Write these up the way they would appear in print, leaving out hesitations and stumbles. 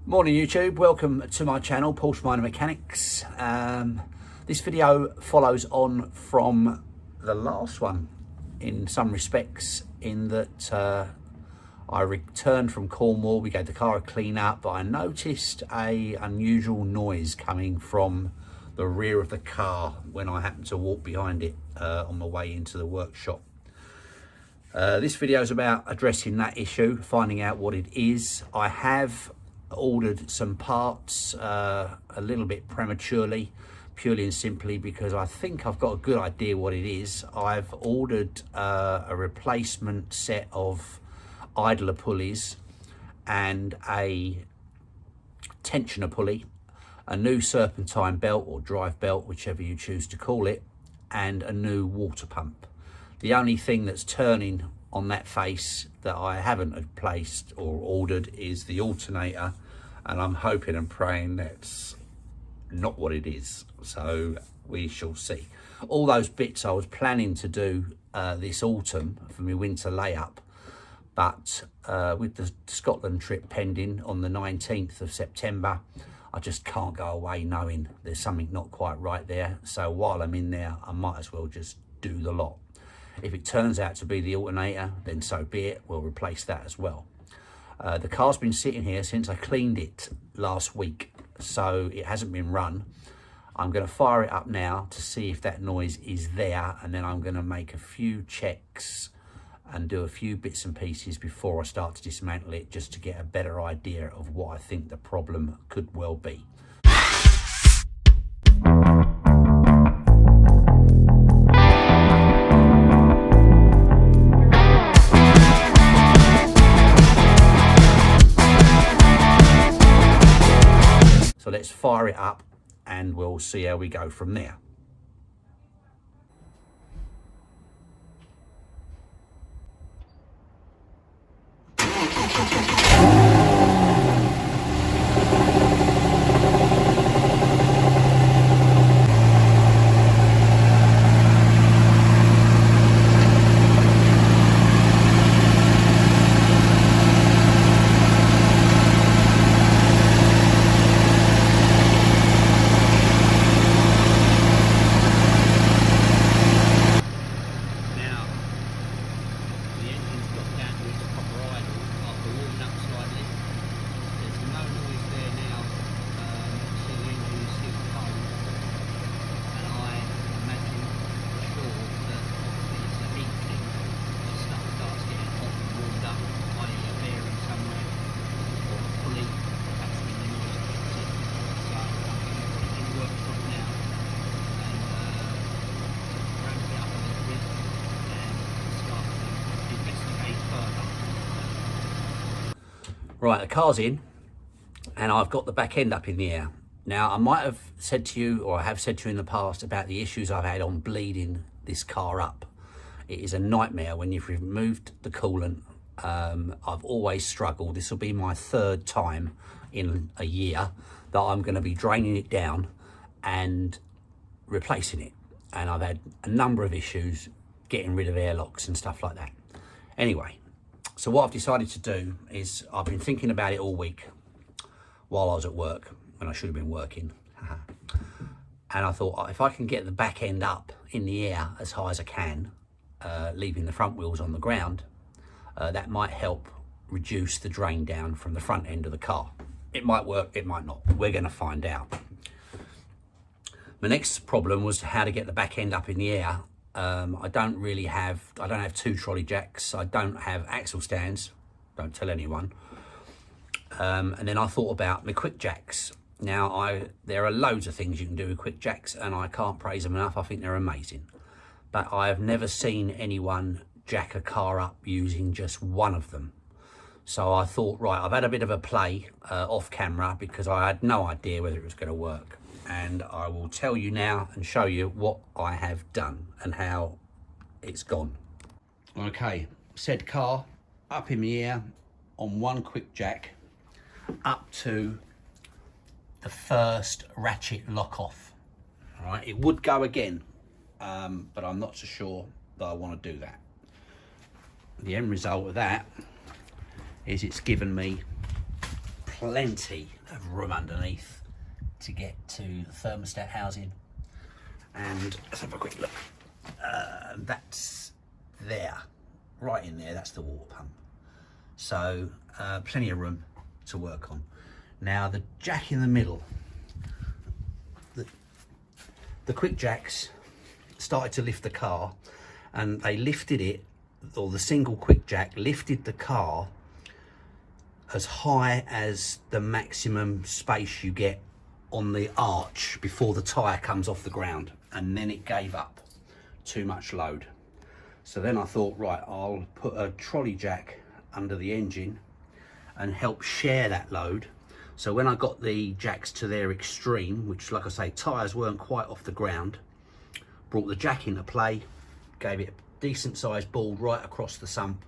Morning YouTube, welcome to my channel, Porsche Minor Mechanics. This video follows on from the last one in some respects, in that I returned from Cornwall. We gave the car a clean up, but I noticed a unusual noise coming from the rear of the car when I happened to walk behind it on my way into the workshop. This video is about addressing that issue, finding out what it is. I have ordered some parts a little bit prematurely, purely and simply because I think I've got a good idea what it is. I've ordered a replacement set of idler pulleys and a tensioner pulley, a new serpentine belt or drive belt, whichever you choose to call it, and a new water pump. The only thing that's turning on that face that I haven't replaced or ordered is the alternator, and I'm hoping and praying that's not what it is, so we shall see. All those bits I was planning to do this autumn for my winter layup, but with the Scotland trip pending on the 19th of September, I just can't go away knowing there's something not quite right there. So while I'm in there, I might as well just do the lot. If it turns out to be the alternator, then so be it, we'll replace that as well. The car's been sitting here since I cleaned it last week, so it hasn't been run. I'm going to fire it up now to see if that noise is there, and then I'm going to make a few checks and do a few bits and pieces before I start to dismantle it, just to get a better idea of what I think the problem could well be. So let's fire it up and we'll see how we go from there. Right, the car's in and I've got the back end up in the air. Now, I might have said to you, or I have said to you in the past, about the issues I've had on bleeding this car up. It is a nightmare when you've removed the coolant. I've always struggled. This will be my third time in a year that I'm going to be draining it down and replacing it. And I've had a number of issues getting rid of airlocks and stuff like that. Anyway, so what I've decided to do is, I've been thinking about it all week while I was at work, when I should have been working. And I thought, if I can get the back end up in the air as high as I can, leaving the front wheels on the ground, that might help reduce the drain down from the front end of the car. It might work, it might not. We're going to find out. My next problem was how to get the back end up in the air. I don't have two trolley jacks. I don't have axle stands. Don't tell anyone. And then I thought about my quick jacks. Now, there are loads of things you can do with quick jacks, and I can't praise them enough. I think they're amazing. But I have never seen anyone jack a car up using just one of them. So I thought, right, I've had a bit of a play off camera because I had no idea whether it was going to work. And I will tell you now and show you what I have done and how it's gone. Okay, said car up in the air on one quick jack up to the first ratchet lock off. All right, it would go again, but I'm not so sure that I want to do that. The end result of that is it's given me plenty of room underneath to get to the thermostat housing. And let's have a quick look. That's there, right in there, that's the water pump. So plenty of room to work on. Now the jack in the middle, the quick jacks started to lift the car, and they lifted it, or the single quick jack lifted the car as high as the maximum space you get on the arch before the tyre comes off the ground, and then it gave up too much load. So then I thought, right, I'll put a trolley jack under the engine and help share that load. So when I got the jacks to their extreme, which, like I say, tyres weren't quite off the ground, brought the jack into play, gave it a decent sized ball right across the sump,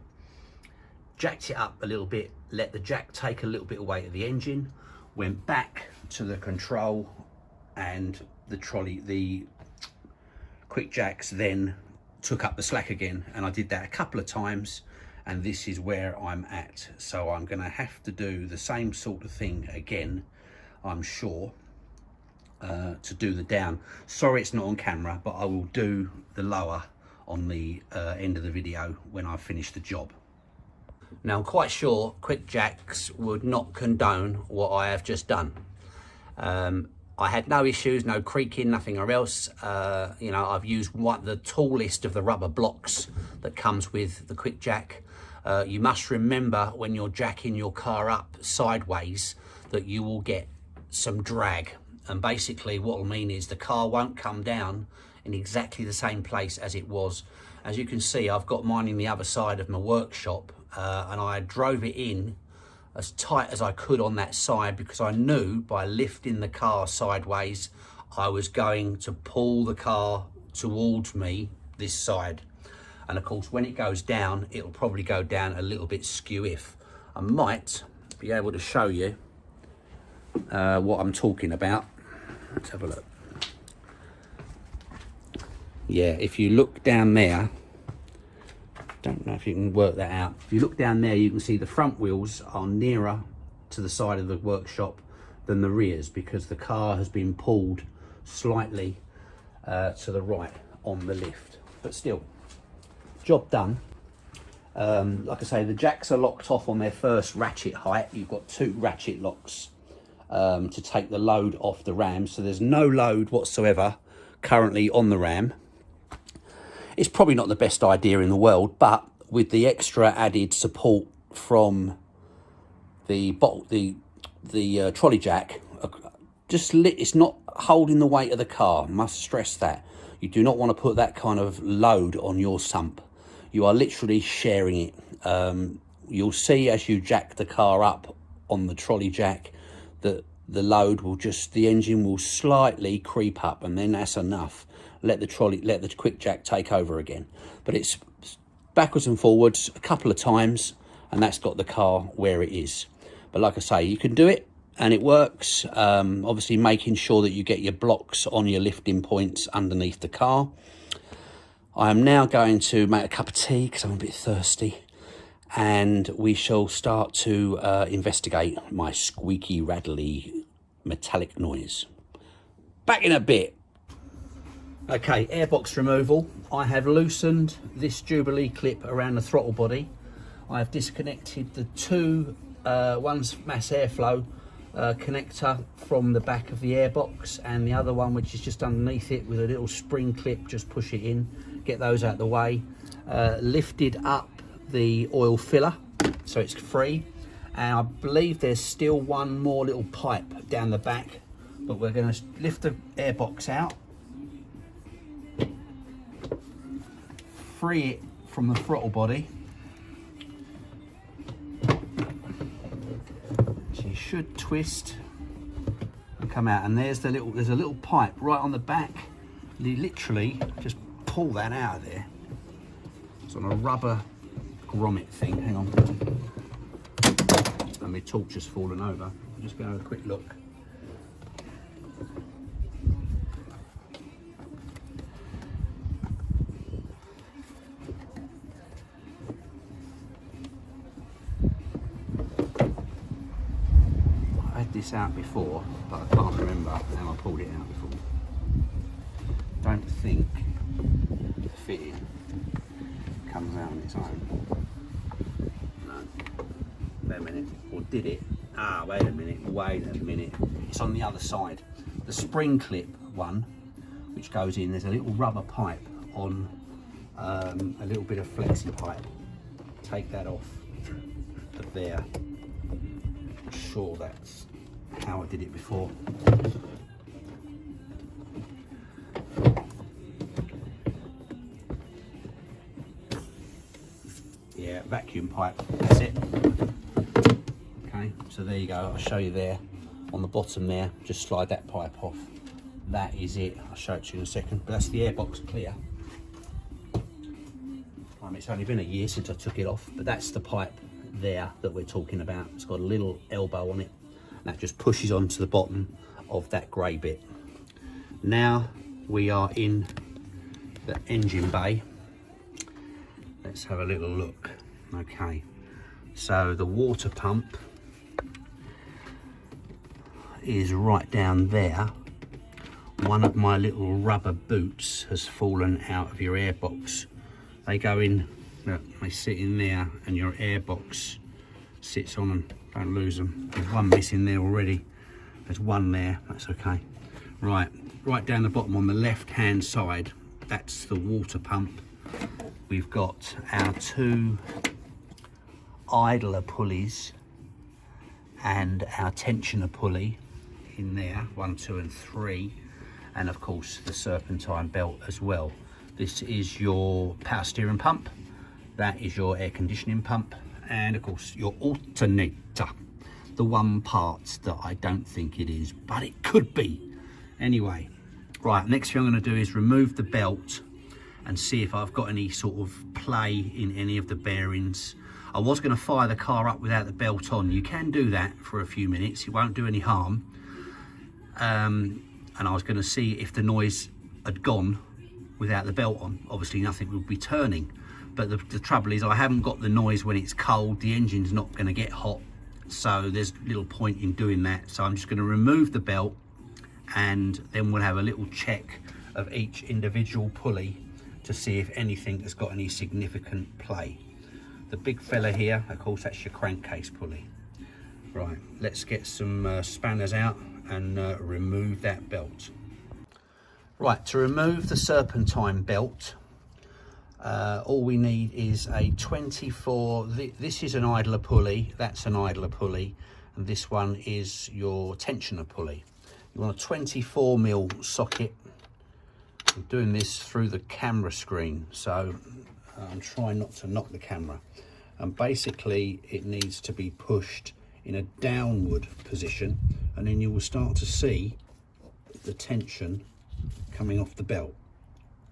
jacked it up a little bit, let the jack take a little bit of weight of the engine, went back to the control, and the trolley, the quick jacks then took up the slack again. And I did that a couple of times, and this is where I'm at. So I'm going to have to do the same sort of thing again, I'm sure, to do the down. Sorry it's not on camera, but I will do the lower on the end of the video when I finish the job. Now I'm quite sure quick jacks would not condone what I have just done. I had no issues, no creaking, nothing or else. You know, I've used the tallest of the rubber blocks that comes with the quick jack. You must remember when you're jacking your car up sideways that you will get some drag, and basically what will mean is the car won't come down in exactly the same place as it was. As you can see, I've got mine in the other side of my workshop, and I drove it in as tight as I could on that side, because I knew by lifting the car sideways I was going to pull the car towards me this side. And of course when it goes down, it'll probably go down a little bit skew-if. I might be able to show you what I'm talking about. Let's have a look. Yeah, if you look down there, don't know if you can work that out. If you look down there, you can see the front wheels are nearer to the side of the workshop than the rears, because the car has been pulled slightly to the right on the lift. But still, job done. Like I say, the jacks are locked off on their first ratchet height. You've got 2 ratchet locks to take the load off the ram, so there's no load whatsoever currently on the ram. It's probably not the best idea in the world, but with the extra added support from the trolley jack, it's not holding the weight of the car. Must stress that. You do not want to put that kind of load on your sump. You are literally sharing it. You'll see as you jack the car up on the trolley jack that the load will the engine will slightly creep up, and then that's enough. Let the quick jack take over again. But it's backwards and forwards a couple of times, and that's got the car where it is. But like I say, you can do it and it works. Obviously making sure that you get your blocks on your lifting points underneath the car. I am now going to make a cup of tea because I'm a bit thirsty, and we shall start to investigate my squeaky, rattly, metallic noise. Back in a bit. Okay, airbox removal. I have loosened this Jubilee clip around the throttle body. I have disconnected the 2 one's mass airflow connector from the back of the airbox, and the other one, which is just underneath it with a little spring clip, just push it in, get those out of the way. Lifted up the oil filler so it's free, and I believe there's still one more little pipe down the back, but we're going to lift the airbox out, free it from the throttle body. So you should twist and come out, and there's a little pipe right on the back. You literally just pull that out of there. It's on a rubber grommet thing. Hang on, and my torch has fallen over. I'm just going to have a quick look. this out before, but I can't remember how I pulled it out before. Don't think the fitting comes out on its own. No. Wait a minute. Or did it? Ah, wait a minute. It's on the other side. The spring clip one, which goes in, there's a little rubber pipe on a little bit of flexi pipe. Take that off of there. I'm sure that's how I did it before. Yeah, vacuum pipe, that's it. Okay, so there you go, I'll show you there on the bottom there, just slide that pipe off. That is it, I'll show it to you in a second, but that's the airbox clear. It's only been a year since I took it off, but that's the pipe there that we're talking about. It's got a little elbow on it, and that just pushes onto the bottom of that grey bit. Now we are in the engine bay. Let's have a little look. Okay, so the water pump is right down there. One of my little rubber boots has fallen out of your airbox. They go in, look, they sit in there, and your airbox sits on them. Don't lose them. There's one missing there already. There's one there, that's okay. Right down the bottom on the left hand side, that's the water pump. We've got our two idler pulleys and our tensioner pulley in there, 1, 2 and 3, and of course the serpentine belt as well. This is your power steering pump, that is your air conditioning pump, and of course your alternator, the one part that I don't think it is, but it could be. Anyway, right, next thing I'm going to do is remove the belt and see if I've got any sort of play in any of the bearings. I was going to fire the car up without the belt on. You can do that for a few minutes, it won't do any harm. And I was going to see if the noise had gone without the belt on. Obviously nothing would be turning, but the trouble is I haven't got the noise when it's cold. The engine's not going to get hot, so there's little point in doing that. So I'm just going to remove the belt, and then we'll have a little check of each individual pulley to see if anything has got any significant play. The big fella here, of course, that's your crankcase pulley. Right, let's get some spanners out and remove that belt. Right, to remove the serpentine belt, all we need is a 24, this is an idler pulley, that's an idler pulley, and this one is your tensioner pulley. You want a 24mm socket. I'm doing this through the camera screen, so I'm trying not to knock the camera. And basically it needs to be pushed in a downward position, and then you will start to see the tension coming off the belt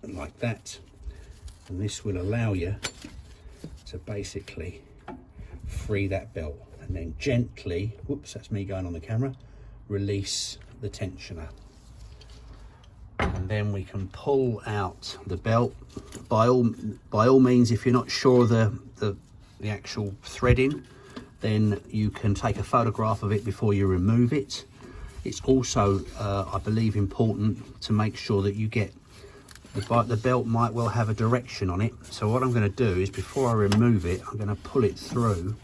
like that, and this will allow you to basically free that belt, and then gently, whoops, that's me going on the camera, release the tensioner, and then we can pull out the belt. By all means, if you're not sure the actual threading, then you can take a photograph of it before you remove it. It's also, I believe, important to make sure that you get, the belt might well have a direction on it. So what I'm going to do is, before I remove it, I'm going to pull it through.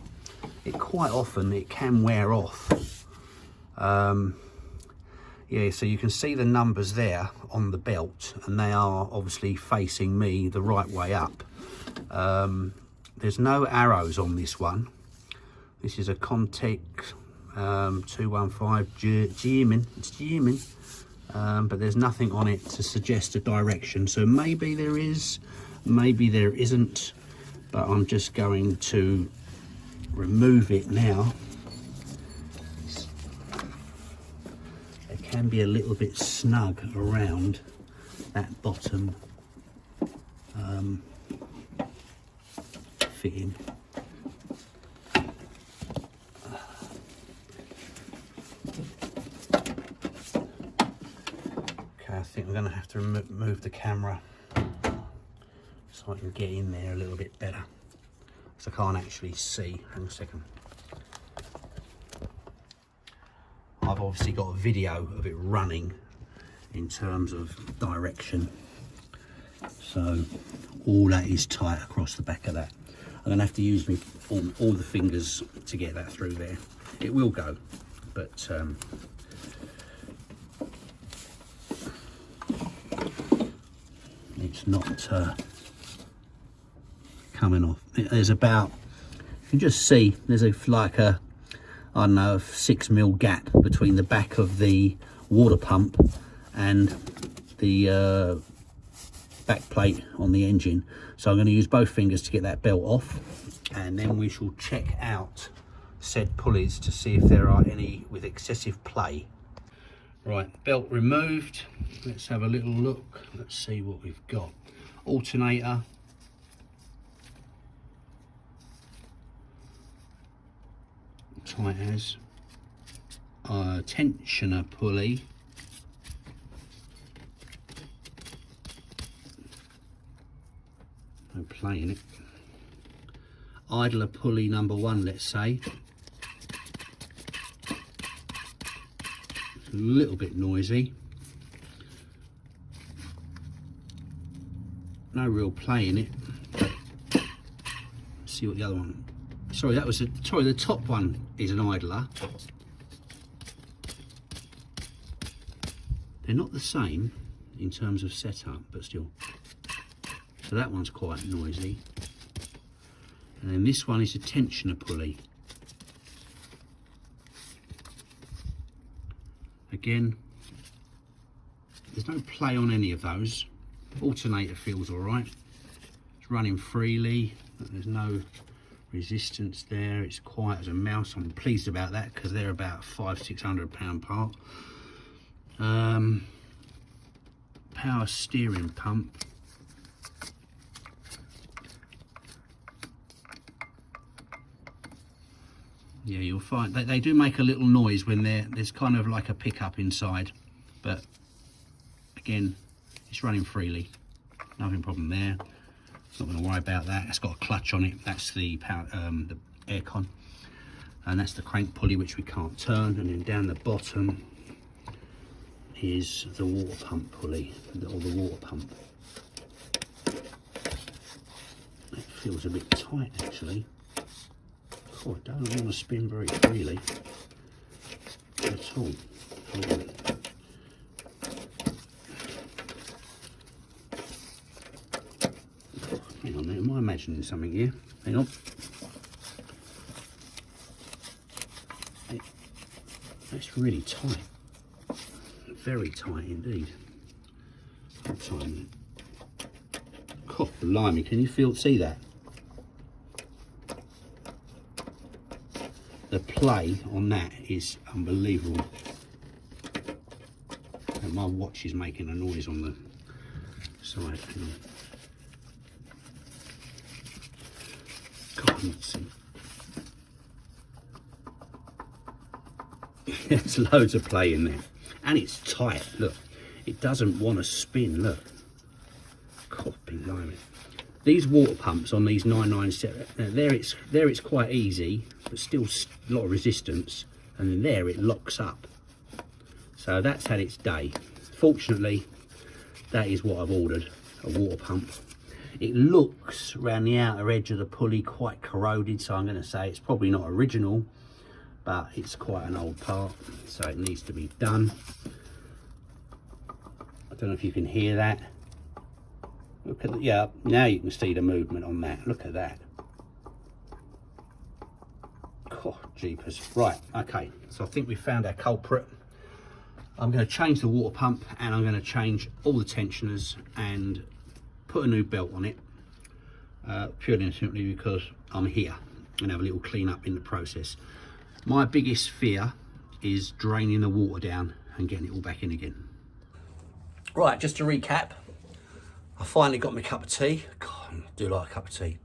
Quite often it can wear off. Yeah, so you can see the numbers there on the belt, and they are obviously facing me the right way up. There's no arrows on this one. This is a Contact 215 German, it's German, but there's nothing on it to suggest a direction. So maybe there is, maybe there isn't, but I'm just going to remove it now. It can be a little bit snug around that bottom fitting. I think I'm going to have to move the camera so I can get in there a little bit better, because I can't actually see. Hang on a second. I've obviously got a video of it running in terms of direction. So all that is tight across the back of that. I'm going to have to use all the fingers to get that through there. It will go, but it's not coming off. There's about, you can just see there's like a, I don't know, 6mm gap between the back of the water pump and the back plate on the engine. So I'm going to use both fingers to get that belt off, and then we shall check out said pulleys to see if there are any with excessive play. Right, belt removed. Let's have a little look. Let's see what we've got. Alternator. Tight as. Tensioner pulley. No play in it. Idler pulley number 1, let's say. It's a little bit noisy. No real play in it. Let's see what the other one. Sorry, that was the top one is an idler. They're not the same in terms of setup, but still. So that one's quite noisy. And then this one is a tensioner pulley. Again, there's no play on any of those. Alternator feels all right. It's running freely, but there's no resistance there. It's quiet as a mouse. I'm pleased about that because they're about £500–600 part. Power steering pump. Yeah, you'll find they do make a little noise when there's kind of like a pickup inside, but again, it's running freely. Nothing problem there. Not going to worry about that. It's got a clutch on it. That's the power, the aircon, and that's the crank pulley which we can't turn. And then down the bottom is the water pump pulley, or the water pump. It feels a bit tight actually. Oh, it doesn't want to spin very freely at all. Hang on, am I imagining something here? Hang on. That's really tight. Very tight indeed. How tight is it? Oh, blimey, can you see that? The play on that is unbelievable. And my watch is making a noise on the side. Hang on. God, let's see. There's loads of play in there. And it's tight, look. It doesn't want to spin, look. God, blimey. These water pumps on these 997, there it's quite easy, but still a lot of resistance, and then there it locks up. So that's had its day. Fortunately, that is what I've ordered, a water pump. It looks around the outer edge of the pulley quite corroded, so I'm going to say it's probably not original, but it's quite an old part, so it needs to be done. I don't know if you can hear that. Look at the, yeah, now you can see the movement on that. Look at that. Oh, jeepers. Right, okay, so I think we found our culprit. I'm going to change the water pump, and I'm going to change all the tensioners and put a new belt on it, purely and simply because I'm here, and have a little clean up in the process. My biggest fear is draining the water down and getting it all back in again. Right, just to recap, I finally got my cup of tea. God, I do like a cup of tea.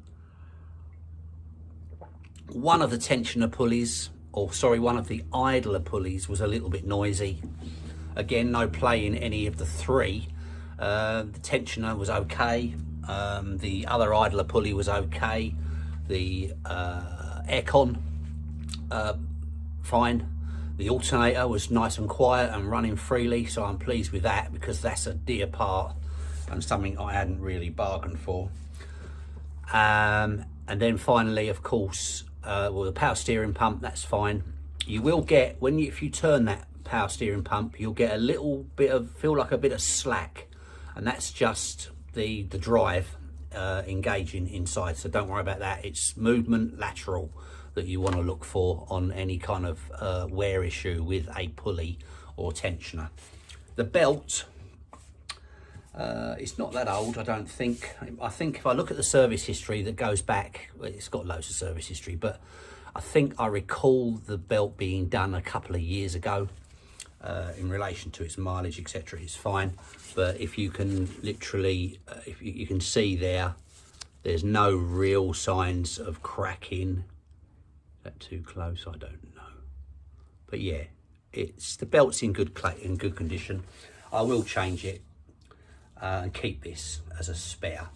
One of the tensioner pulleys, or sorry, one of the idler pulleys was a little bit noisy. Again, no play in any of the three. The tensioner was okay. The other idler pulley was okay. The aircon, fine. The alternator was nice and quiet and running freely, so I'm pleased with that, because that's a dear part and something I hadn't really bargained for. And then finally, of course, well, the power steering pump, that's fine. You will get, if you turn that power steering pump, you'll get a little bit of, feel like a bit of slack, and that's just the drive engaging inside, so don't worry about that. It's movement lateral that you want to look for on any kind of wear issue with a pulley or tensioner. The belt, it's not that old, I don't think. I think if I look at the service history that goes back, well, it's got loads of service history, but I think I recall the belt being done a couple of years ago. In relation to its mileage, etc., it's fine. But if you can literally, if you can see there's no real signs of cracking. Is that too close? I don't know. But yeah, the belt's in good condition. I will change it and keep this as a spare.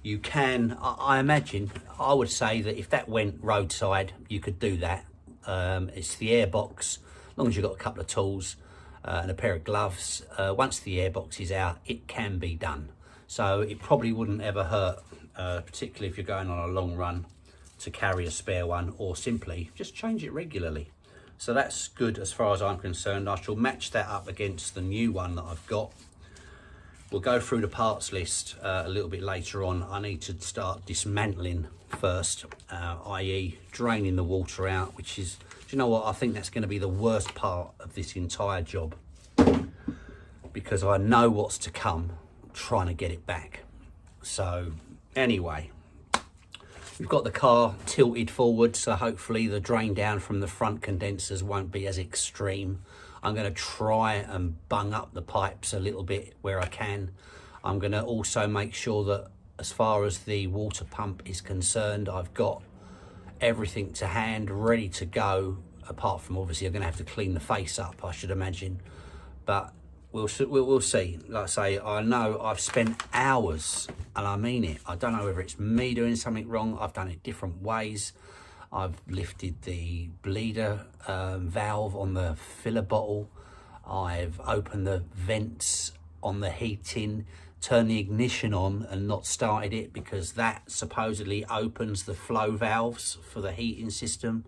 You can, I imagine, I would say that if that went roadside, you could do that. It's the airbox. As long as you've got a couple of tools and a pair of gloves, once the airbox is out, it can be done. So it probably wouldn't ever hurt, particularly if you're going on a long run, to carry a spare one, or simply just change it regularly. So that's good as far as I'm concerned. I shall match that up against the new one that I've got. We'll go through the parts list a little bit later on. I need to start dismantling first, i.e. draining the water out, which is, do you know what, I think that's going to be the worst part of this entire job, because I know what's to come trying to get it back. So anyway, we've got the car tilted forward, so hopefully the drain down from the front condensers won't be as extreme. I'm going to try and bung up the pipes a little bit where I can. I'm going to also make sure that as far as the water pump is concerned, I've got everything to hand, ready to go, apart from obviously I'm going to have to clean the face up, I should imagine. But we'll see. Like I say, I know I've spent hours, and I mean it. I don't know whether it's me doing something wrong. I've done it different ways. I've lifted the bleeder valve on the filler bottle. I've opened the vents on the heating, turned the ignition on and not started it, because that supposedly opens the flow valves for the heating system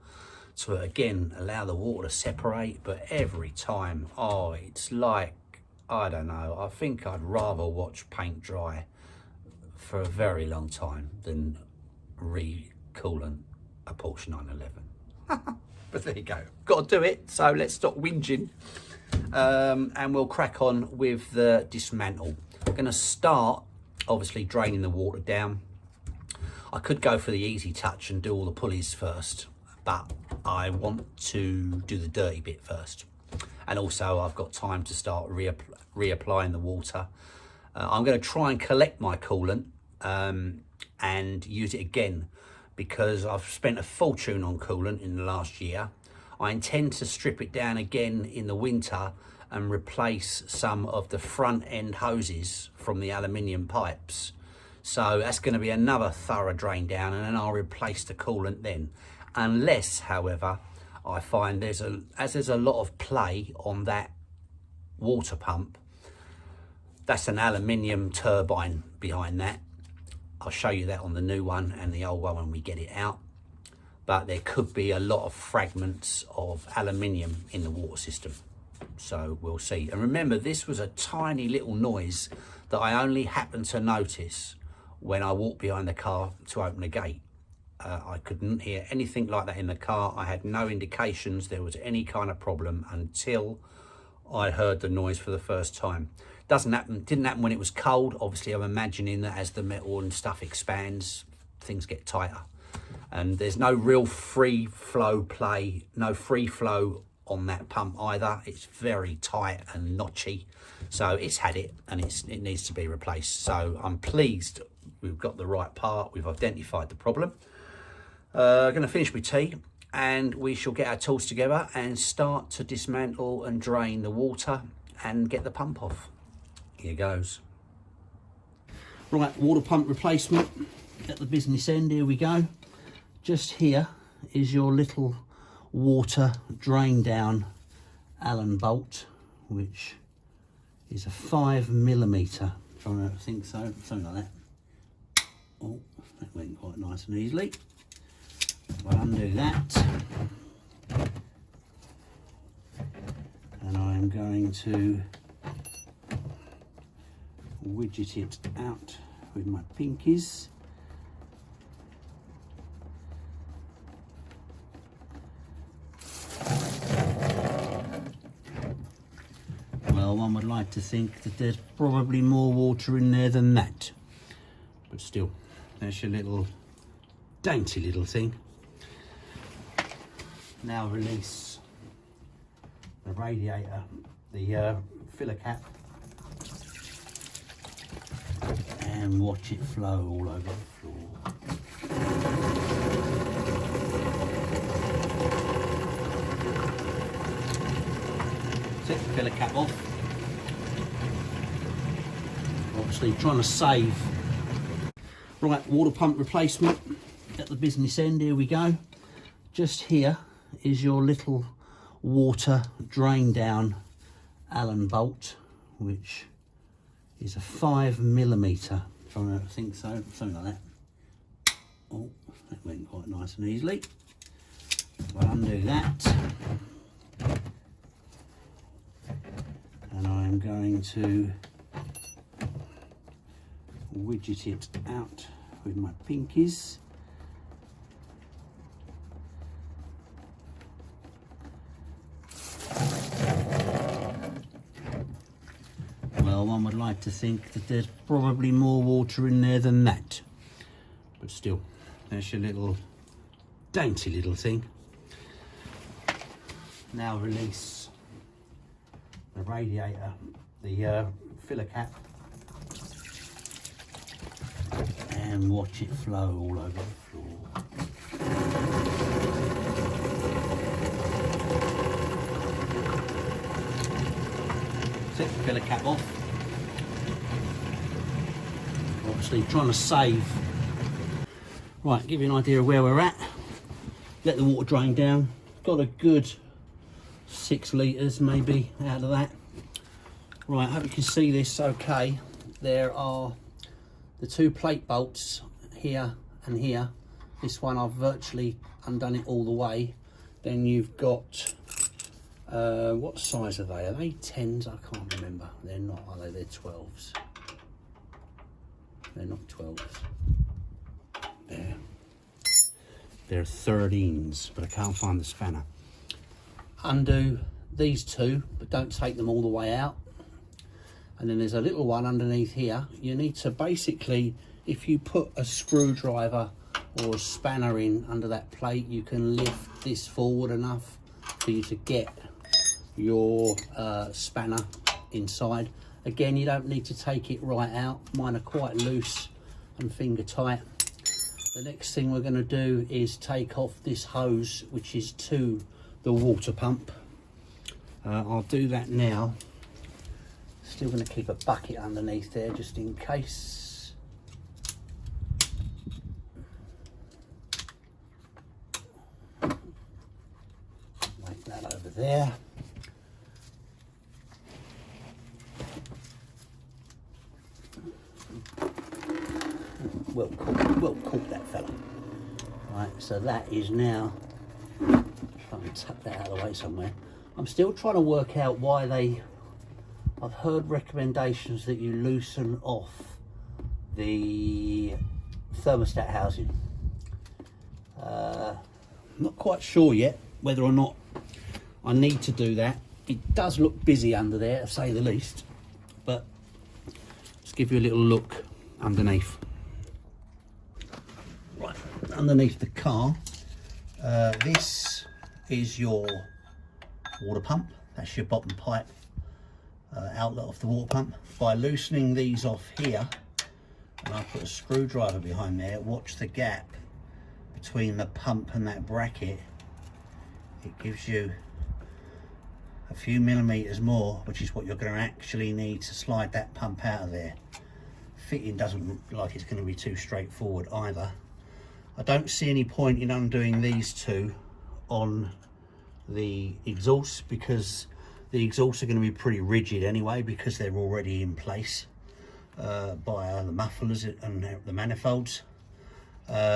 to, again, allow the water to separate. But every time, oh, it's like, I don't know, I think I'd rather watch paint dry for a very long time than re-coolant a Porsche 911. But there you go, got to do it. So let's stop whinging, and we'll crack on with the dismantle. I'm going to start obviously draining the water down. I could go for the easy touch and do all the pulleys first, but I want to do the dirty bit first, and also I've got time to start reapplying the water. I'm going to try and collect my coolant and use it again, because I've spent a fortune on coolant in the last year. I intend to strip it down again in the winter and replace some of the front end hoses from the aluminium pipes. So that's going to be another thorough drain down, and then I'll replace the coolant then. Unless, however, I find there's a lot of play on that water pump. That's an aluminium turbine behind that. I'll show you that on the new one and the old one when we get it out. But there could be a lot of fragments of aluminium in the water system. So we'll see. And remember, this was a tiny little noise that I only happened to notice when I walked behind the car to open the gate. I couldn't hear anything like that in the car. I had no indications there was any kind of problem until I heard the noise for the first time. Didn't happen when it was cold. Obviously, I'm imagining that as the metal and stuff expands, things get tighter. And there's no real free flow play, no free flow on that pump either. It's very tight and notchy. So it's had it, and it needs to be replaced. So I'm pleased we've got the right part. We've identified the problem. Going to finish with tea, and we shall get our tools together and start to dismantle and drain the water and get the pump off. Here goes. Right, water pump replacement at the business end. Here we go. Just here is your little water drain down Allen bolt, which is a 5mm. I think so, something like that. Oh, that went quite nice and easily. I'll undo that, and I'm going to widget it out with my pinkies. Well, one would like to think that there's probably more water in there than that, but still, there's your little dainty little thing. Now release the radiator, the filler cap, and watch it flow all over the floor. Take the filler cap off. Obviously trying to save. Right, water pump replacement at the business end, here we go. Just here is your little water drain down Allen bolt, which is a 5mm. I think so, something like that. Oh, that went quite nice and easily. I'll undo that, and I'm going to widget it out with my pinkies. Well, one would like to think that there's probably more water in there than that, but still, there's your little dainty little thing. Now release the radiator, the filler cap, and watch it flow all over the floor. Take the filler cap off. Obviously trying to save. Right, give you an idea of where we're at. Let the water drain down. Got a good 6 litres maybe out of that. Right, I hope you can see this okay. There are the 2 plate bolts here and here. This one I've virtually undone it all the way. Then you've got, what size are they? Are they 10s? I can't remember. They're not, are they? They're 12s. They're not 12s. They're 13s, but I can't find the spanner. Undo these 2, but don't take them all the way out. And then there's a little one underneath here. You need to basically, if you put a screwdriver or a spanner in under that plate, you can lift this forward enough for you to get your spanner inside. Again, you don't need to take it right out. Mine are quite loose and finger tight. The next thing we're going to do is take off this hose, which is to the water pump. I'll do that now. Still going to keep a bucket underneath there just in case. Make that over there. Well caught that fella. Right, so that is now, try and tuck that out of the way somewhere. I'm still trying to work out why I've heard recommendations that you loosen off the thermostat housing. Not quite sure yet whether or not I need to do that. It does look busy under there, to say the least, but let's give you a little look underneath. Right, underneath the car, this is your water pump. That's your bottom pipe outlet of the water pump. By loosening these off here, and I put a screwdriver behind there, watch the gap between the pump and that bracket. It gives you a few millimeters more, which is what you're going to actually need to slide that pump out of there. Fitting doesn't look like it's going to be too straightforward either. I don't see any point in undoing these 2 on the exhaust, because The exhausts are going to be pretty rigid anyway because they're already in place by the mufflers and the manifolds.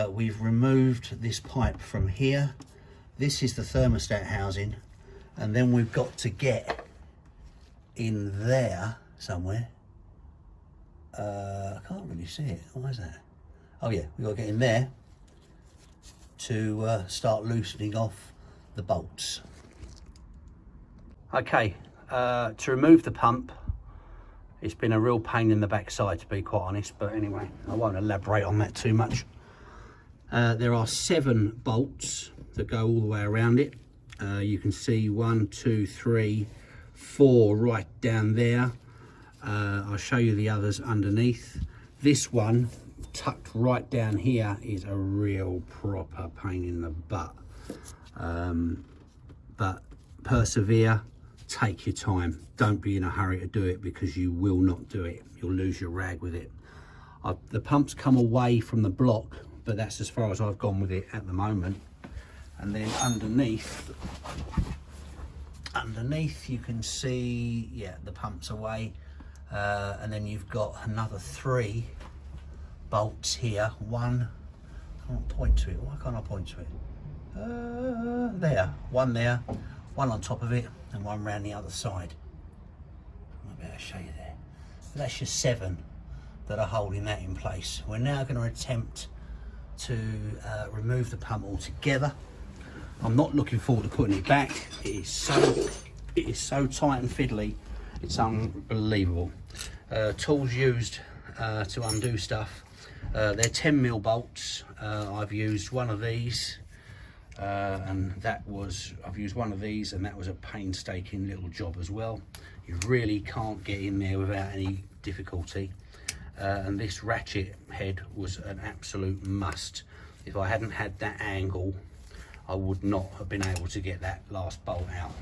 We've removed this pipe from here. This is the thermostat housing, and then we've got to get in there somewhere. I can't really see it. Why is that? Oh yeah, we've got to get in there to start loosening off the bolts. Okay, to remove the pump, it's been a real pain in the backside, to be quite honest, but anyway, I won't elaborate on that too much. There are 7 bolts that go all the way around it. You can see 1, 2, 3, 4 right down there. I'll show you the others underneath. This one tucked right down here is a real proper pain in the butt, but persevere, take your time, don't be in a hurry to do it because you will not do it, you'll lose your rag with it. The pump's come away from the block, but that's as far as I've gone with it at the moment. And then underneath you can see, yeah, the pump's away, and then you've got another 3 bolts here. One, I can't point to it. Why can't I point to it? There, one there, one on top of it, and one round the other side. I might be able to show you there. But that's your 7 that are holding that in place. We're now going to attempt to remove the pump altogether. I'm not looking forward to putting it back. It is so tight and fiddly, it's unbelievable. Tools used to undo stuff. They're 10mm bolts. I've used one of these, and I've used one of these, and that was a painstaking little job as well. You really can't get in there without any difficulty. And this ratchet head was an absolute must. If I hadn't had that angle, I would not have been able to get that last bolt out.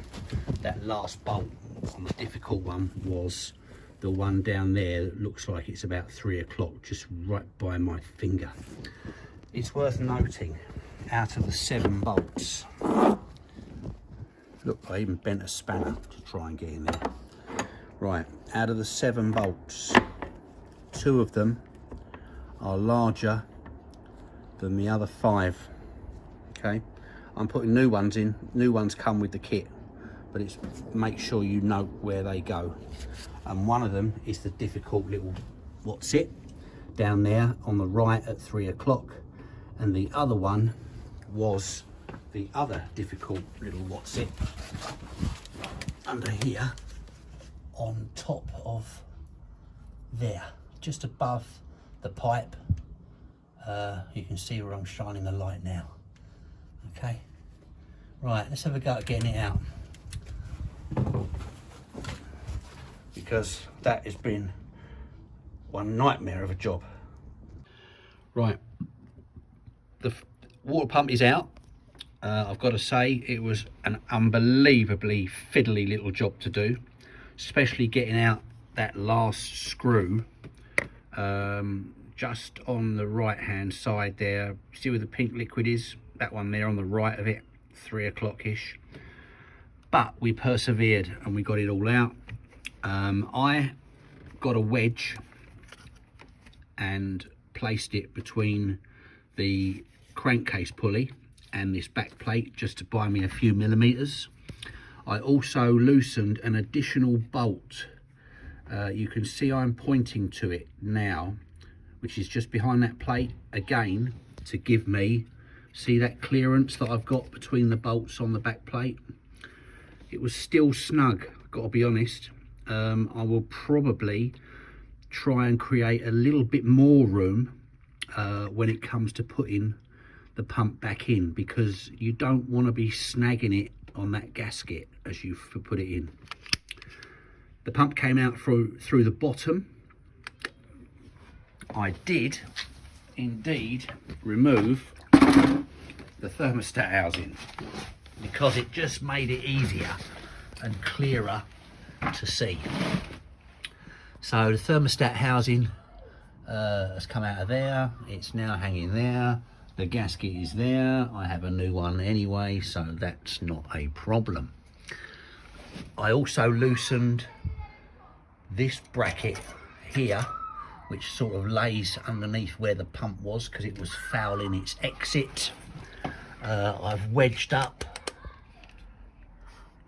That last bolt on the difficult one was the one down there that looks like it's about 3 o'clock, just right by my finger. It's worth noting, out of the 7 bolts, look, I even bent a spanner to try and get in there. Right, out of the 7 bolts, 2 of them are larger than the other 5. Okay, I'm putting new ones in. New ones come with the kit, but it's make sure you know where they go. And one of them is the difficult little what's it down there on the right at 3 o'clock, and the other one was the other difficult little what's it under here on top of there, just above the pipe. You can see where I'm shining the light now. Okay, right, let's have a go at getting it out, because that has been one nightmare of a job. Right, the water pump is out. I've got to say, it was an unbelievably fiddly little job to do, especially getting out that last screw just on the right hand side there. See where the pink liquid is? That one there on the right of it, 3 o'clock-ish. But we persevered and we got it all out. I got a wedge and placed it between the crankcase pulley and this back plate just to buy me a few millimeters. I also loosened an additional bolt. You can see I'm pointing to it now, which is just behind that plate again, to give me, see that clearance that I've got between the bolts on the back plate? It was still snug, got to be honest. I will probably try and create a little bit more room when it comes to putting the pump back in, because you don't want to be snagging it on that gasket as you put it in. The pump came out through the bottom. I did indeed remove the thermostat housing because it just made it easier and clearer to see. So the thermostat housing has come out of there. It's now hanging there. The gasket is there. I have a new one anyway, so that's not a problem. I also loosened this bracket here, which sort of lays underneath where the pump was because it was fouling its exit. I've wedged up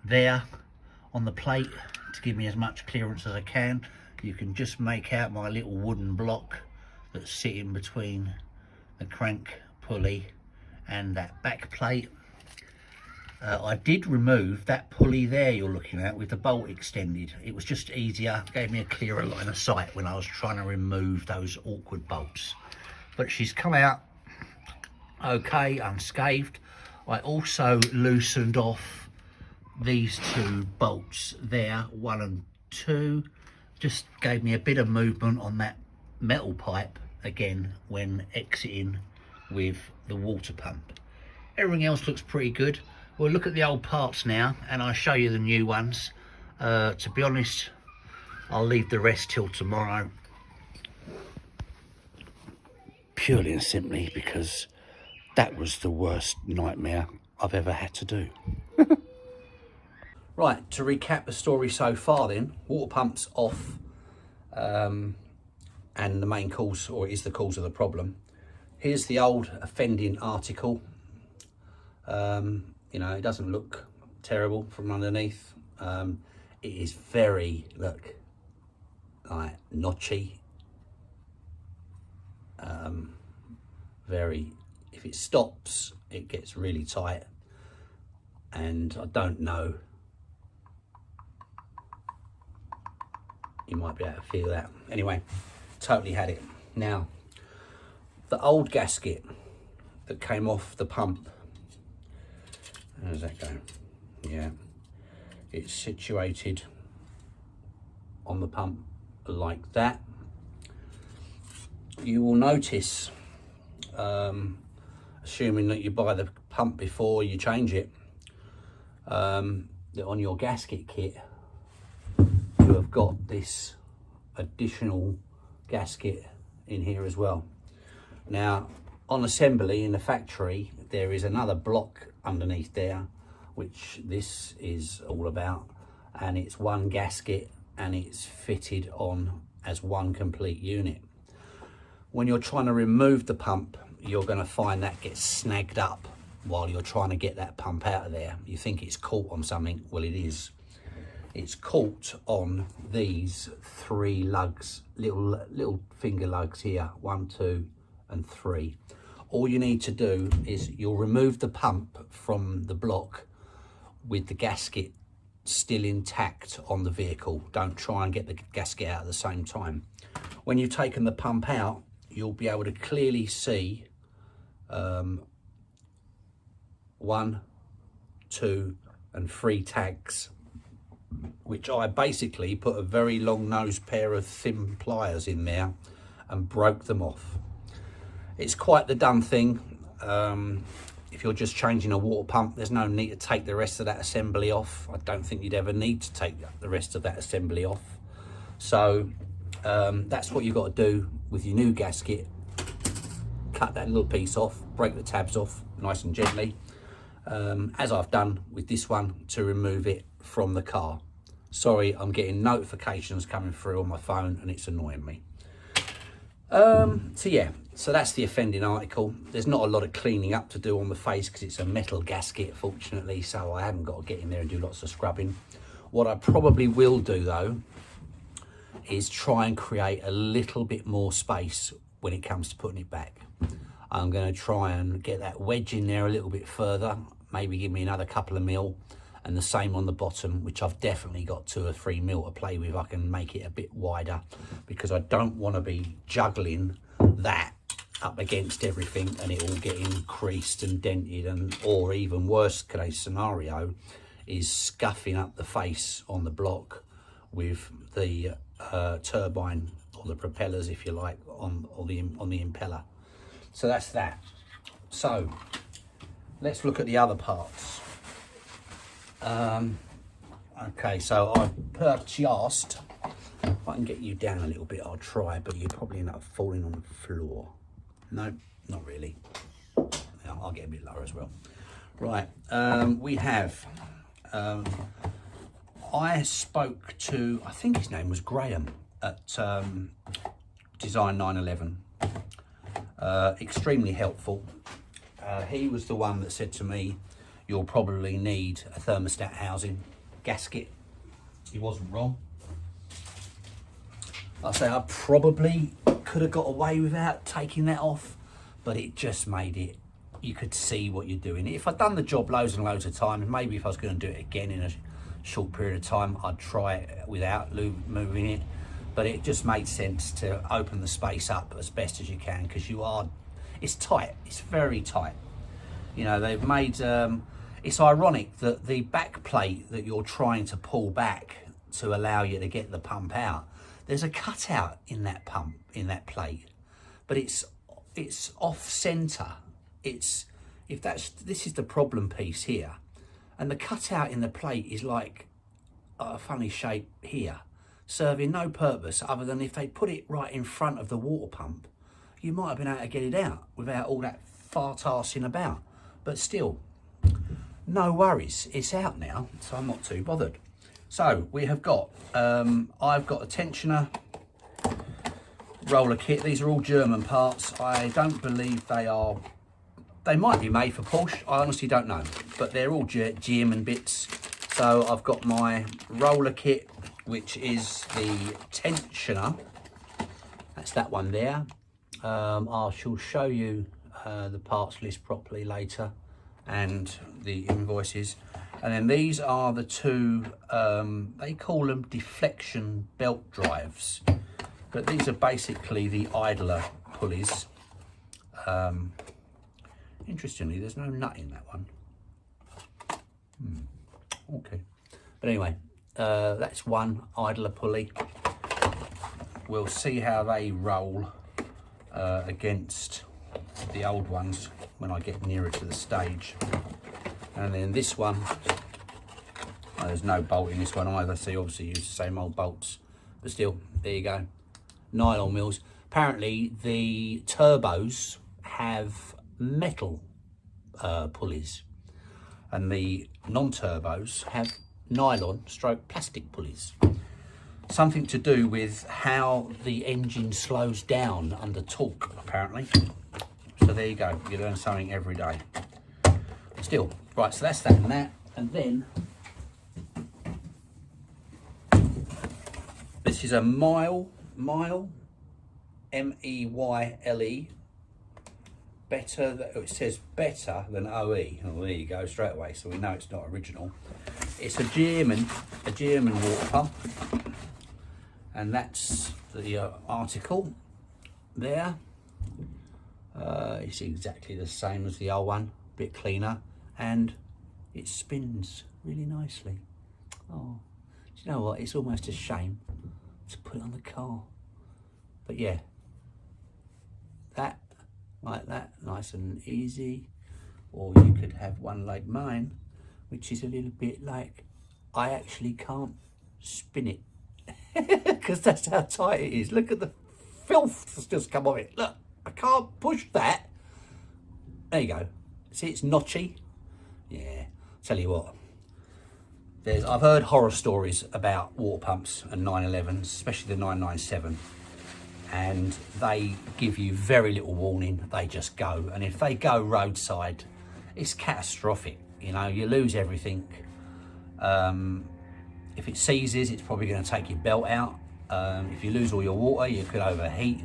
there on the plate to give me as much clearance as I can. You can just make out my little wooden block that's sitting between the crank pulley and that back plate. I did remove that pulley there you're looking at with the bolt extended. It was just easier, gave me a clearer line of sight when I was trying to remove those awkward bolts. But she's come out okay, unscathed. I also loosened off these two bolts there, 1 and 2. Just gave me a bit of movement on that metal pipe again when exiting with the water pump. Everything else looks pretty good. We'll look at the old parts now and I'll show you the new ones. To be honest, I'll leave the rest till tomorrow, purely and simply because that was the worst nightmare I've ever had to do. Right, to recap the story so far then, water pump's off, and the main cause, or it is the cause of the problem. Here's the old offending article. You know, it doesn't look terrible from underneath. It is very, look, like notchy. Very, if it stops, it gets really tight. And I don't know, you might be able to feel that. Anyway, totally had it. Now, the old gasket that came off the pump, how does that go? Yeah, it's situated on the pump like that. You will notice, assuming that you buy the pump before you change it, that on your gasket kit you have got this additional gasket in here as well. Now, on assembly in the factory, there is another block underneath there, which this is all about, and it's one gasket and it's fitted on as one complete unit. When you're trying to remove the pump, you're going to find that gets snagged up while you're trying to get that pump out of there. You think it's caught on something, well it is. It's caught on these 3 lugs, little finger lugs here, 1, 2 and 3. All you need to do is you'll remove the pump from the block with the gasket still intact on the vehicle. Don't try and get the gasket out at the same time. When you've taken the pump out, you'll be able to clearly see 1, 2 and 3 tags, which I basically put a very long nosed pair of thin pliers in there and broke them off. It's quite the done thing. If you're just changing a water pump, there's no need to take the rest of that assembly off. I don't think you'd ever need to take the rest of that assembly off. So that's what you've got to do with your new gasket. Cut that little piece off, break the tabs off nice and gently, as I've done with this one, to remove it from the car. Sorry, I'm getting notifications coming through on my phone and it's annoying me. So yeah, so that's the offending article. There's not a lot of cleaning up to do on the face because it's a metal gasket, fortunately, so I haven't got to get in there and do lots of scrubbing. What I probably will do though is try and create a little bit more space when it comes to putting it back. I'm going to try and get that wedge in there a little bit further, maybe give me another couple of mil, and the same on the bottom, which I've definitely got 2 or 3 mil to play with. I can make it a bit wider because I don't want to be juggling that up against everything and it all getting creased and dented, and or even worst case scenario is scuffing up the face on the block with the turbine or the propellers, if you like, on the impeller. So that's that. So let's look at the other parts. Okay, so I've purchased, if I can get you down a little bit I'll try, but you'll probably end up falling on the floor. No, not really. Yeah, I'll get a bit lower as well. Right, we have I spoke to, I think his name was Graham at Design 911. Extremely helpful. He was the one that said to me, you'll probably need a thermostat housing gasket. He wasn't wrong. I say I probably could have got away without taking that off, but it just made it, you could see what you're doing. If I'd done the job loads and loads of times, maybe if I was going to do it again in a short period of time, I'd try it without moving it. But it just made sense to open the space up as best as you can, because it's tight, it's very tight. You know, they've made, it's ironic that the back plate that you're trying to pull back to allow you to get the pump out, there's a cutout in that pump, in that plate, but it's off center. This is the problem piece here, and the cutout in the plate is like a funny shape here, serving no purpose other than if they put it right in front of the water pump, you might have been able to get it out without all that fart-arsing about. But still, no worries, it's out now, so I'm not too bothered. So we have got, I've got a tensioner roller kit. These are all German parts. I don't believe they might be made for Porsche. I honestly don't know, but they're all German bits. So I've got my roller kit, which is the tensioner. That's that one there. I shall show you the parts list properly later and the invoices. And then these are the two, they call them deflection belt drives, but these are basically the idler pulleys. Interestingly, there's no nut in that one. Okay, but anyway, that's one idler pulley. We'll see how they roll against the old ones when I get nearer to the stage. And then this one, there's no bolt in this one either, so you obviously use the same old bolts, but still, there you go, nylon mills. Apparently the turbos have metal pulleys, and the non-turbos have nylon stroke plastic pulleys. Something to do with how the engine slows down under torque, apparently. So there you go, you learn something every day. Still, right, so that's that and that. And then, this is a Meyle, M-E-Y-L-E, better, it says better than OE. Oh, there you go, straight away, so we know it's not original. It's a German water pump, and that's the article there. It's exactly the same as the old one, a bit cleaner, and it spins really nicely. Oh, do you know what? It's almost a shame to put it on the car. But yeah, that, like that, nice and easy. Or you could have one like mine, which is a little bit like, I actually can't spin it because that's how tight it is. Look at the filth that's just come off it. Look, I can't push that. There you go. See, it's notchy. Yeah, tell you what, I've heard horror stories about water pumps and 911s, especially the 997, and they give you very little warning. They just go, and if they go roadside, it's catastrophic. You know, you lose everything. If it seizes, it's probably going to take your belt out. If you lose all your water, you could overheat,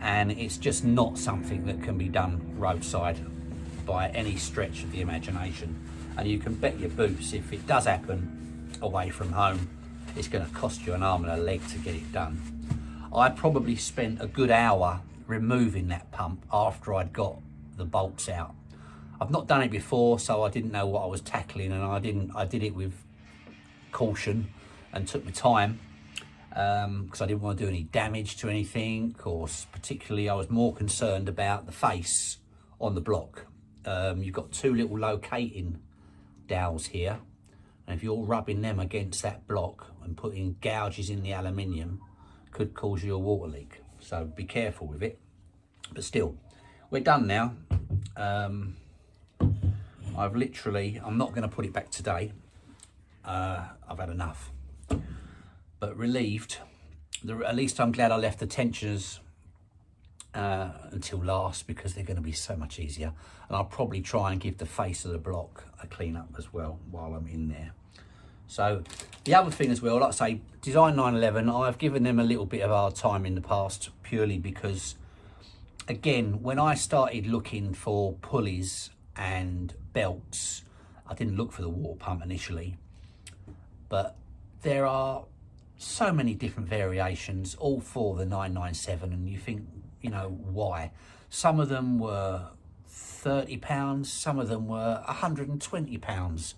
and it's just not something that can be done roadside by any stretch of the imagination. And you can bet your boots, if it does happen away from home, it's going to cost you an arm and a leg to get it done. I probably spent a good hour removing that pump after I'd got the bolts out. I've not done it before, so I didn't know what I was tackling, and I did it with caution and took my time, because I didn't want to do any damage to anything, or particularly I was more concerned about the face on the block. You've got two little locating dowels here, and if you're rubbing them against that block and putting gouges in the aluminium, could cause you a water leak, so be careful with it. But still, we're done now. I'm not going to put it back today. I've had enough. But relieved. At least I'm glad I left the tensioners until last, because they're going to be so much easier. And I'll probably try and give the face of the block a clean up as well while I'm in there. So the other thing as well, like I say, Design 911, I've given them a little bit of hard time in the past, purely because, again, when I started looking for pulleys and belts, I didn't look for the water pump initially, but there are so many different variations, all for the 997, and you think, you know, why? Some of them were £30, some of them were £120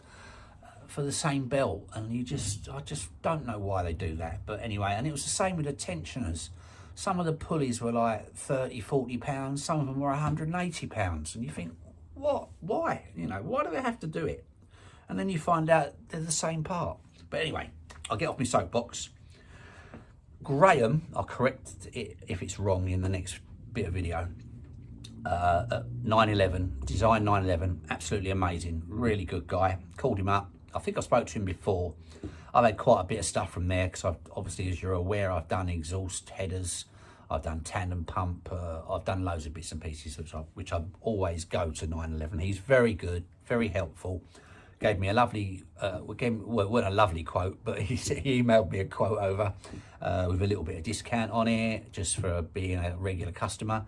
for the same belt, and I just don't know why they do that. But anyway, and it was the same with the tensioners. Some of the pulleys were like £30–40, some of them were £180, and you think, what? Why? You know, why do they have to do it? And then you find out they're the same part. But anyway, I'll get off my soapbox. Graham, I'll correct it if it's wrong in the next bit of video. 911, Design 911, absolutely amazing, really good guy. Called him up. I think I spoke to him before. I've had quite a bit of stuff from there, because I've obviously, as you're aware, I've done exhaust headers, I've done tandem pump, I've done loads of bits and pieces, which I always go to 911. He's very good, very helpful. Gave me a lovely, well, it wasn't a lovely quote, but he emailed me a quote over with a little bit of discount on it, just for being a regular customer,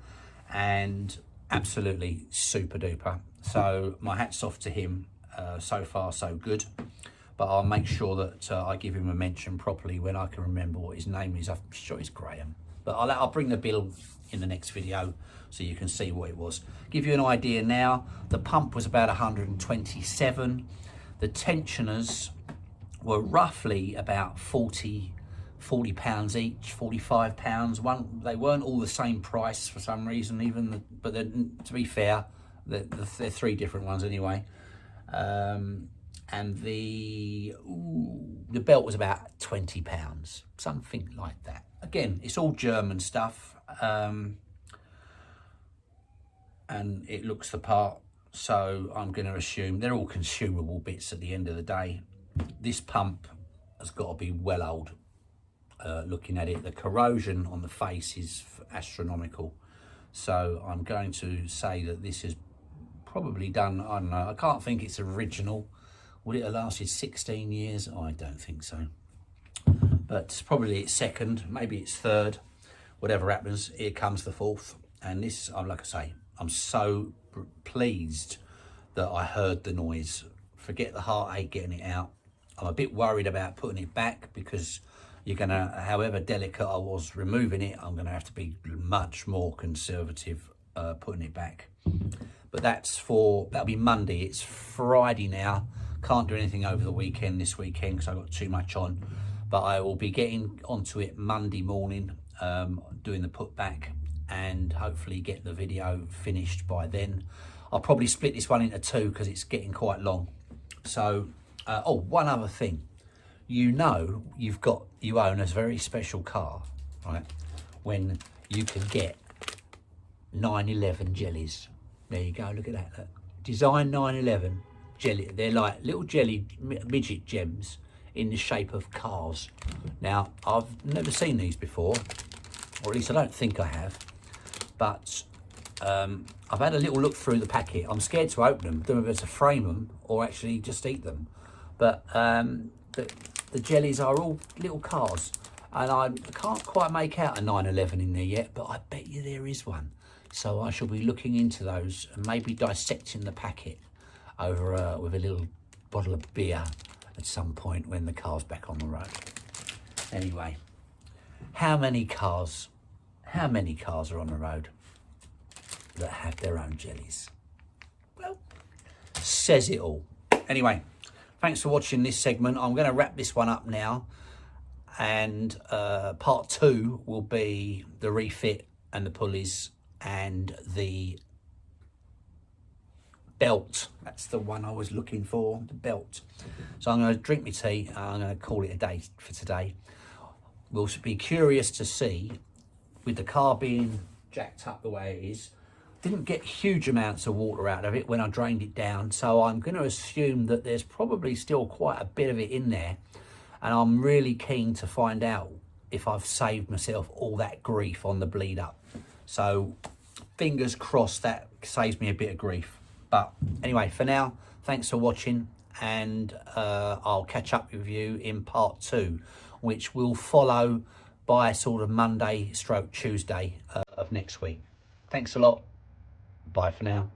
and absolutely super duper. So my hat's off to him. So far so good, but I'll make sure that I give him a mention properly when I can remember what his name is. I'm sure it's Graham, but I'll bring the bill in the next video so you can see what it was. Give you an idea now, the pump was about 127, the tensioners were roughly about 40 £40 each, £45. They weren't all the same price for some reason, but to be fair, they're three different ones anyway. And the belt was about £20, something like that. Again, it's all German stuff, and it looks the part, so I'm going to assume they're all consumable bits at the end of the day. This pump has got to be well old. Looking at it, the corrosion on the face is astronomical, so I'm going to say that this is probably done, I don't know, I can't think it's original. Would it have lasted 16 years? I don't think so. But probably it's second, maybe it's third. Whatever happens, here comes the fourth. And this, like I say, I'm so pleased that I heard the noise. Forget the heartache getting it out. I'm a bit worried about putting it back, because you're gonna, however delicate I was removing it, I'm gonna have to be much more conservative putting it back. But that'll be Monday. It's Friday now. Can't do anything over the weekend this weekend because I've got too much on. But I will be getting onto it Monday morning, doing the putback, and hopefully get the video finished by then. I'll probably split this one into two because it's getting quite long. So, one other thing. You know you own a very special car, right? When you can get 911 jellies. There you go, look at that. Look. Design 911 jelly. They're like little jelly midget gems in the shape of cars. Now, I've never seen these before, or at least I don't think I have, but I've had a little look through the packet. I'm scared to open them. I don't know whether to frame them or actually just eat them. But the jellies are all little cars, and I can't quite make out a 911 in there yet, but I bet you there is one. So I shall be looking into those and maybe dissecting the packet over with a little bottle of beer at some point when the car's back on the road. Anyway, how many cars are on the road that have their own jellies? Well, says it all. Anyway, thanks for watching this segment. I'm going to wrap this one up now, and part 2 will be the refit and the pulleys and the belt. That's the one I was looking for, the belt. So I'm going to drink my tea and I'm going to call it a day for today. We'll be curious to see, with the car being jacked up the way it is, didn't get huge amounts of water out of it when I drained it down, so I'm going to assume that there's probably still quite a bit of it in there, and I'm really keen to find out if I've saved myself all that grief on the bleed up. So fingers crossed that saves me a bit of grief. But anyway, for now, thanks for watching, and I'll catch up with you in part 2, which will follow by sort of Monday/Tuesday of next week. Thanks a lot. Bye for now.